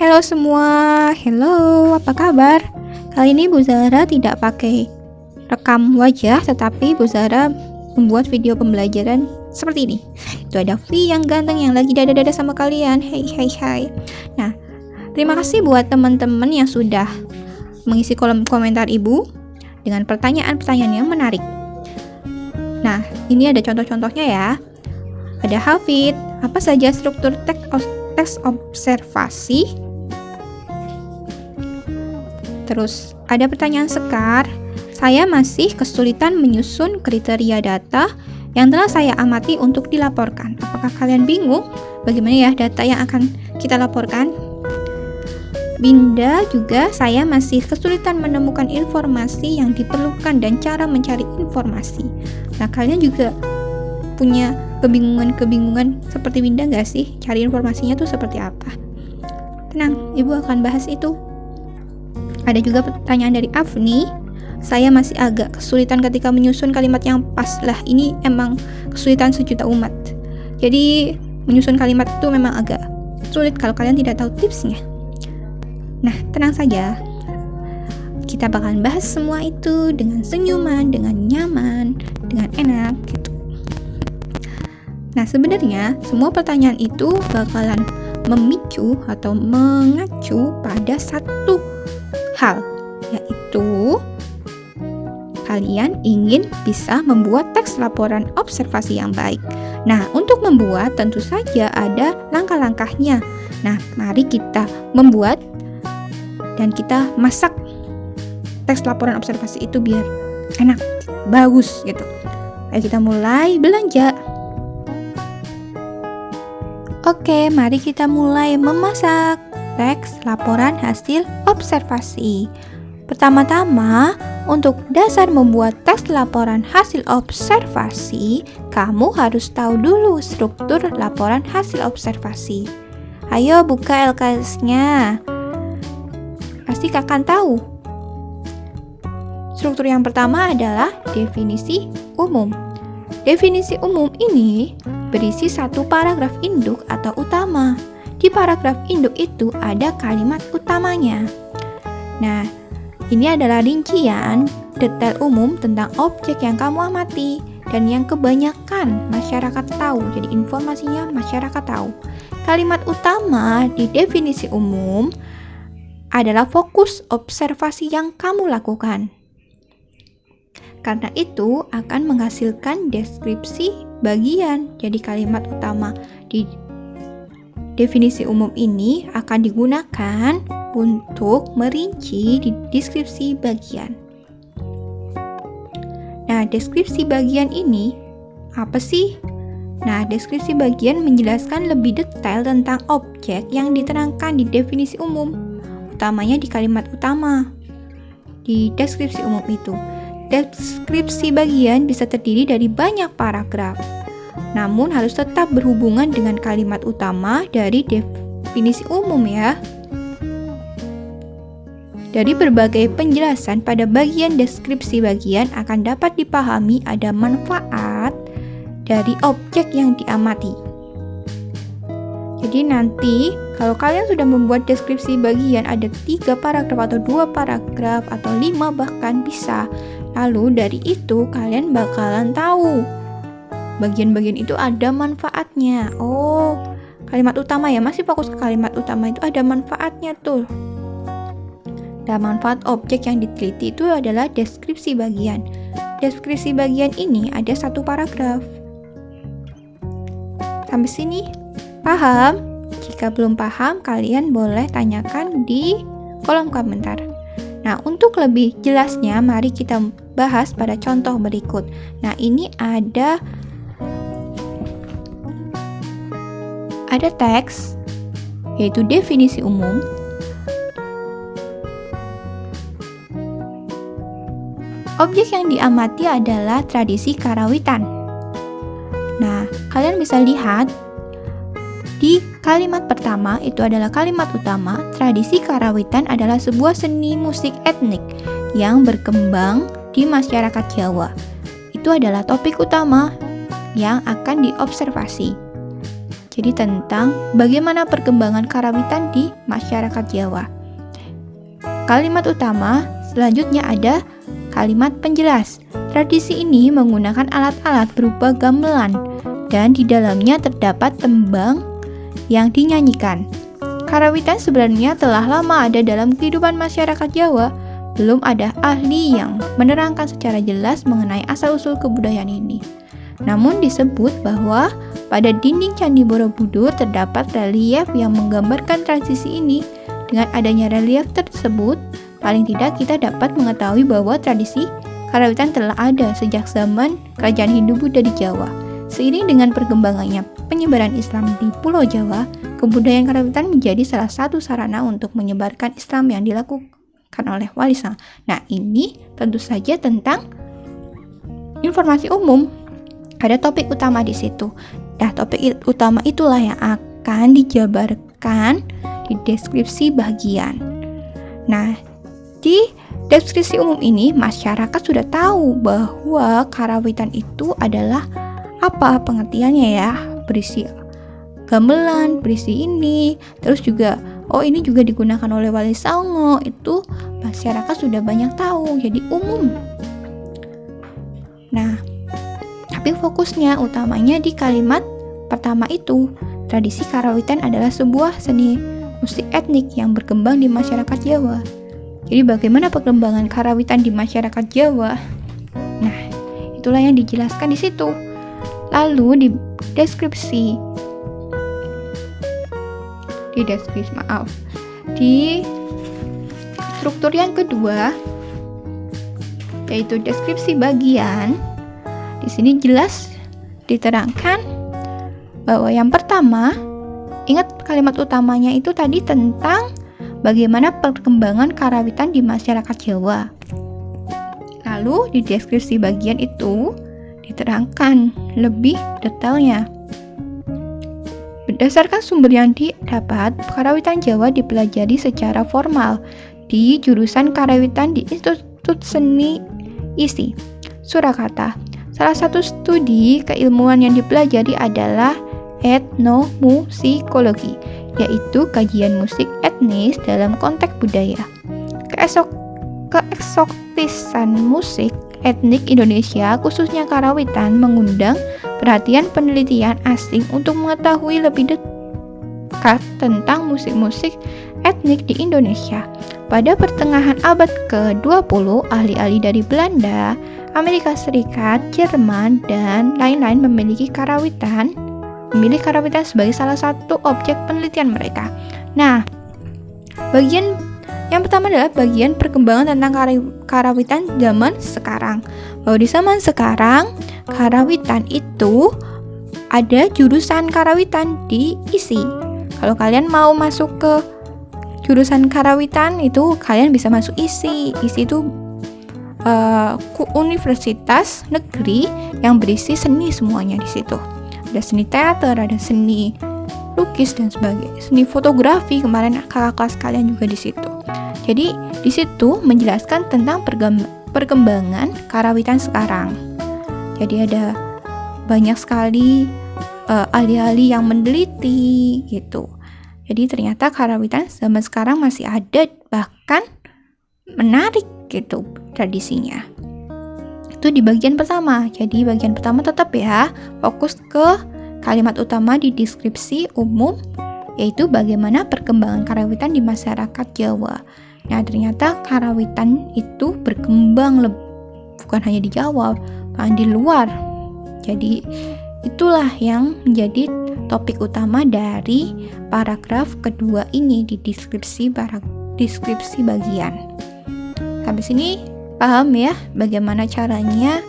Halo semua, hello, apa kabar? Kali ini Bu Zahra tidak pakai rekam wajah, tetapi Bu Zahra membuat video pembelajaran seperti ini. Itu ada V yang ganteng yang lagi dada-dada sama kalian. Hai. Nah, terima kasih buat teman-teman yang sudah mengisi kolom komentar Ibu dengan pertanyaan-pertanyaan yang menarik. Nah, ini ada contoh-contohnya ya. Ada Hafid, apa saja struktur teks observasi? Terus ada pertanyaan Sekar, saya masih kesulitan menyusun kriteria data yang telah saya amati untuk dilaporkan. Apakah kalian bingung bagaimana ya data yang akan kita laporkan? Binda juga, saya masih kesulitan menemukan informasi yang diperlukan dan cara mencari informasi. Nah, kalian juga punya kebingungan seperti Binda nggak sih? Cari informasinya tuh seperti apa? Tenang, Ibu akan bahas itu. Ada juga pertanyaan dari Afni, saya masih agak kesulitan ketika menyusun kalimat yang pas. Lah, ini emang kesulitan sejuta umat. Jadi, menyusun kalimat itu memang agak sulit kalau kalian tidak tahu tipsnya. Nah, tenang saja. Kita bakalan bahas semua itu dengan senyuman, dengan nyaman, dengan enak gitu. Nah, sebenarnya semua pertanyaan itu bakalan memicu atau mengacu pada satu hal, yaitu kalian ingin bisa membuat teks laporan observasi yang baik. Nah, untuk membuat tentu saja ada langkah-langkahnya. Nah, mari kita membuat dan kita masak teks laporan observasi itu biar enak, bagus gitu. Ayo kita mulai belanja. Oke, mari kita mulai memasak teks laporan hasil observasi. Pertama-tama, untuk dasar membuat teks laporan hasil observasi, kamu harus tahu dulu struktur laporan hasil observasi. Ayo buka LKS-nya. Pasti kakak tahu. Struktur yang pertama adalah definisi umum. Definisi umum ini berisi satu paragraf induk atau utama. Di paragraf induk itu ada kalimat utamanya. Nah, ini adalah rincian detail umum tentang objek yang kamu amati dan yang kebanyakan masyarakat tahu. Jadi informasinya masyarakat tahu. Kalimat utama di definisi umum adalah fokus observasi yang kamu lakukan. Karena itu akan menghasilkan deskripsi bagian. Jadi kalimat utama di definisi umum ini akan digunakan untuk merinci di deskripsi bagian. Nah, deskripsi bagian ini apa sih? Nah, deskripsi bagian menjelaskan lebih detail tentang objek yang diterangkan di definisi umum. Utamanya di kalimat utama di deskripsi umum itu. Deskripsi bagian bisa terdiri dari banyak paragraf, namun harus tetap berhubungan dengan kalimat utama dari definisi umum ya. Dari berbagai penjelasan pada bagian deskripsi bagian akan dapat dipahami ada manfaat dari objek yang diamati. Jadi nanti kalau kalian sudah membuat deskripsi bagian ada 3 paragraf atau 2 paragraf atau 5 bahkan bisa. Lalu dari itu kalian bakalan tahu bagian-bagian itu ada manfaatnya. Oh, kalimat utama ya, masih fokus ke kalimat utama itu ada manfaatnya tuh. Dan manfaat objek yang diteliti itu adalah deskripsi bagian. Deskripsi bagian ini ada 1 paragraf. Sampai sini paham? Jika belum paham, kalian boleh tanyakan di kolom komentar. Nah, untuk lebih jelasnya, mari kita bahas pada contoh berikut. Nah, ini ada teks, yaitu definisi umum. Objek yang diamati adalah tradisi karawitan. Nah, kalian bisa lihat di kalimat pertama itu adalah kalimat utama, tradisi karawitan adalah sebuah seni musik etnik yang berkembang di masyarakat Jawa. Itu adalah topik utama yang akan diobservasi. Jadi tentang bagaimana perkembangan karawitan di masyarakat Jawa. Kalimat utama selanjutnya ada kalimat penjelas. Tradisi ini menggunakan alat-alat berupa gamelan dan di dalamnya terdapat tembang yang dinyanyikan. Karawitan sebenarnya telah lama ada dalam kehidupan masyarakat Jawa. Belum ada ahli yang menerangkan secara jelas mengenai asal-usul kebudayaan ini. Namun disebut bahwa pada dinding Candi Borobudur terdapat relief yang menggambarkan tradisi ini. Dengan adanya relief tersebut, paling tidak kita dapat mengetahui bahwa tradisi karawitan telah ada sejak zaman kerajaan Hindu-Buddha di Jawa. Seiring dengan perkembangannya penyebaran Islam di Pulau Jawa, kebudayaan karawitan menjadi salah satu sarana untuk menyebarkan Islam yang dilakukan oleh Wali Songo. Nah, ini tentu saja tentang informasi umum. Ada topik utama di situ. Nah, topik utama itulah yang akan dijabarkan di deskripsi bagian. Nah, di deskripsi umum ini masyarakat sudah tahu bahwa karawitan itu adalah apa pengertiannya ya, berisi gamelan, berisi ini, terus juga ini juga digunakan oleh Wali Songo, itu masyarakat sudah banyak tahu, jadi umum. Nah, tapi fokusnya utamanya di kalimat pertama itu, tradisi karawitan adalah sebuah seni musik etnik yang berkembang di masyarakat Jawa. Jadi bagaimana perkembangan karawitan di masyarakat Jawa? Nah, itulah yang dijelaskan di situ. Lalu di deskripsi struktur yang kedua, yaitu deskripsi bagian. Di sini jelas diterangkan bahwa yang pertama, ingat kalimat utamanya itu tadi tentang bagaimana perkembangan karawitan di masyarakat Jawa. Lalu di deskripsi bagian itu diterangkan lebih detailnya. Berdasarkan sumber yang didapat, karawitan Jawa dipelajari secara formal di jurusan karawitan di Institut Seni ISI, Surakarta. Salah satu studi keilmuan yang dipelajari adalah etnomusikologi, yaitu kajian musik etnis dalam konteks budaya. Keeksotisan musik etnik Indonesia, khususnya karawitan, mengundang perhatian penelitian asing untuk mengetahui lebih dekat tentang musik-musik etnik di Indonesia. Pada pertengahan abad ke-20, ahli-ahli dari Belanda, Amerika Serikat, Jerman, dan lain-lain memilih karawitan sebagai salah satu objek penelitian mereka. Nah, bagian yang pertama adalah bagian perkembangan tentang karawitan zaman sekarang. Bahwa di zaman sekarang, karawitan itu ada jurusan karawitan di ISI. Kalau kalian mau masuk ke jurusan karawitan itu, kalian bisa masuk ISI. ISI itu universitas negeri yang berisi seni semuanya di situ. Ada seni teater, ada seni lukis dan sebagainya. Seni fotografi, kemarin kakak kelas kalian juga di situ. Jadi di situ menjelaskan tentang perkembangan karawitan sekarang. Jadi ada banyak sekali ahli-ahli yang meneliti gitu. Jadi ternyata karawitan zaman sekarang masih ada, bahkan menarik gitu tradisinya. Itu di bagian pertama. Jadi bagian pertama tetap ya fokus ke kalimat utama di deskripsi umum, yaitu bagaimana perkembangan karawitan di masyarakat Jawa. Nah, ternyata karawitan itu berkembang bukan hanya di Jawa, bahkan di luar. Jadi itulah yang menjadi topik utama dari paragraf kedua ini di deskripsi bagian. Sampai sini paham ya bagaimana caranya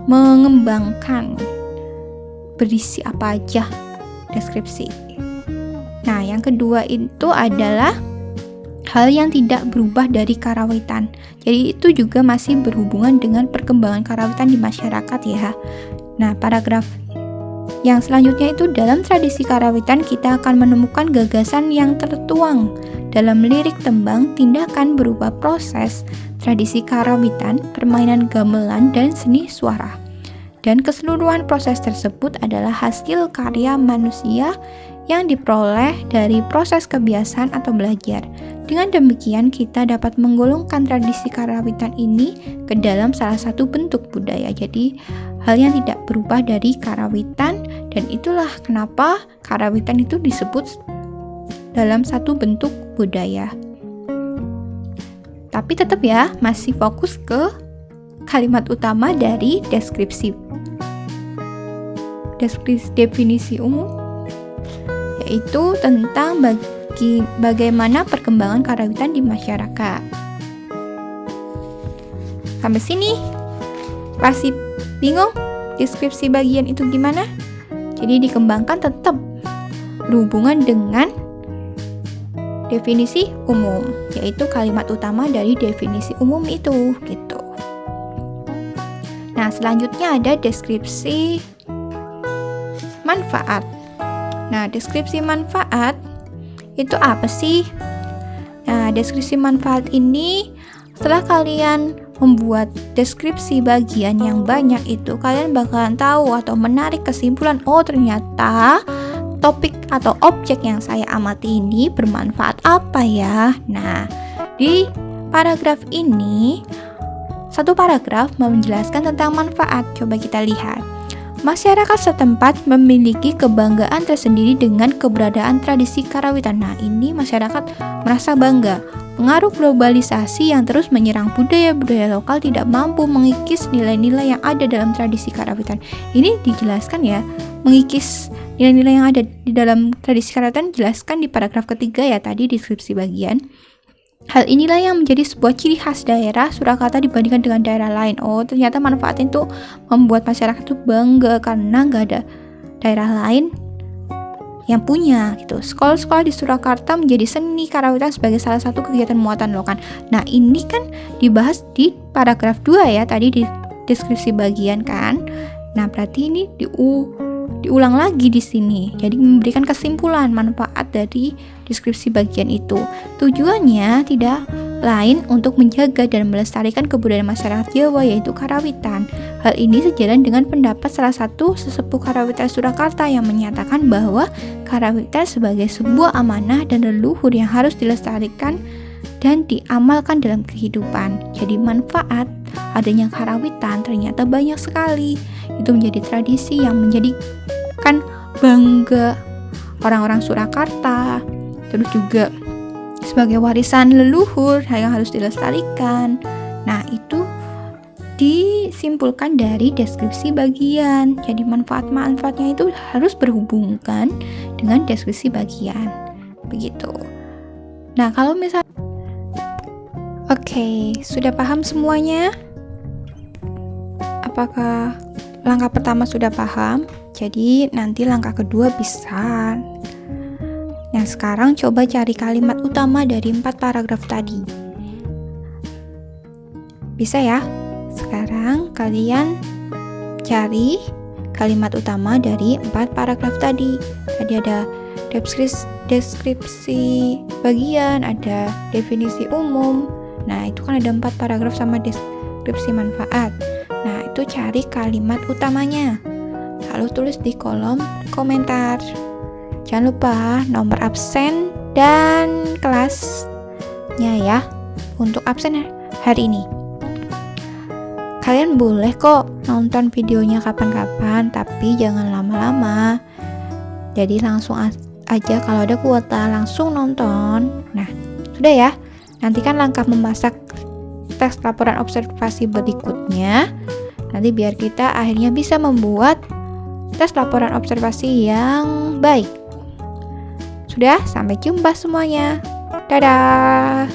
mengembangkan berisi apa aja deskripsi. Nah, yang kedua itu adalah hal yang tidak berubah dari karawitan. Jadi itu juga masih berhubungan dengan perkembangan karawitan di masyarakat ya. Nah, paragraf yang selanjutnya itu dalam tradisi karawitan kita akan menemukan gagasan yang tertuang dalam lirik tembang, tindakan berupa proses, tradisi karawitan, permainan gamelan, dan seni suara. dan keseluruhan proses tersebut adalah hasil karya manusia yang diperoleh dari proses kebiasaan atau belajar. Dengan demikian, kita dapat menggolongkan tradisi karawitan ini ke dalam salah satu bentuk budaya. Jadi, hal yang tidak berubah dari karawitan, dan itulah kenapa karawitan itu disebut dalam satu bentuk budaya. Tapi tetap ya, masih fokus ke kalimat utama dari definisi umum, yaitu tentang bagaimana perkembangan karawitan di masyarakat. Sampai sini masih bingung deskripsi bagian itu gimana? Jadi dikembangkan tetap berhubungan dengan definisi umum, yaitu kalimat utama dari definisi umum itu gitu. Nah, selanjutnya ada deskripsi manfaat. Nah, deskripsi manfaat itu apa sih? Nah, deskripsi manfaat ini setelah kalian membuat deskripsi bagian yang banyak itu, kalian bakalan tahu atau menarik kesimpulan, oh ternyata topik atau objek yang saya amati ini bermanfaat apa ya. Nah, di paragraf ini, satu paragraf menjelaskan tentang manfaat. Coba kita lihat. Masyarakat setempat memiliki kebanggaan tersendiri dengan keberadaan tradisi karawitan. Nah, ini masyarakat merasa bangga. Pengaruh globalisasi yang terus menyerang budaya-budaya lokal tidak mampu mengikis nilai-nilai yang ada dalam tradisi karawitan. Ini dijelaskan ya, mengikis nilai-nilai yang ada di dalam tradisi karawitan dijelaskan di paragraf ketiga ya tadi, deskripsi bagian. Hal inilah yang menjadi sebuah ciri khas daerah Surakarta dibandingkan dengan daerah lain. Oh, ternyata manfaatnya itu membuat masyarakat itu bangga karena nggak ada daerah lain yang punya gitu. Sekolah-sekolah di Surakarta menjadi seni karawitan sebagai salah satu kegiatan muatan lokal. Nah, ini kan dibahas di paragraf 2 ya, tadi di deskripsi bagian kan. Nah, berarti ini diulang lagi di sini. Jadi memberikan kesimpulan manfaat dari deskripsi bagian itu. Tujuannya tidak lain untuk menjaga dan melestarikan kebudayaan masyarakat Jawa, yaitu karawitan. Hal ini sejalan dengan pendapat salah satu sesepuh karawitan Surakarta yang menyatakan bahwa karawitan sebagai sebuah amanah dan leluhur yang harus dilestarikan dan diamalkan dalam kehidupan. Jadi manfaat adanya karawitan ternyata banyak sekali. Itu menjadi tradisi yang menjadikan bangga orang-orang Surakarta. Terus juga sebagai warisan leluhur yang harus dilestarikan. Nah, itu disimpulkan dari deskripsi bagian. Jadi manfaat-manfaatnya itu harus berhubungan dengan deskripsi bagian. Begitu. Nah, kalau misalnya Oke, sudah paham semuanya? Apakah langkah pertama sudah paham? Jadi nanti langkah kedua bisa. Yang sekarang coba cari kalimat utama dari 4 paragraf tadi. Bisa ya? Sekarang kalian cari kalimat utama dari 4 paragraf tadi. Tadi ada deskripsi bagian, ada definisi umum. Nah, itu kan ada 4 paragraf sama deskripsi manfaat. Nah, itu cari kalimat utamanya. Lalu tulis di kolom komentar. Jangan lupa nomor absen dan kelasnya ya untuk absen hari ini. Kalian boleh kok nonton videonya kapan-kapan, tapi jangan lama-lama. Jadi langsung aja kalau ada kuota langsung nonton. Nah, sudah ya. Nantikan langkah memasak tes laporan observasi berikutnya. Nanti biar kita akhirnya bisa membuat tes laporan observasi yang baik. Sudah, sampai jumpa semuanya. Dadah.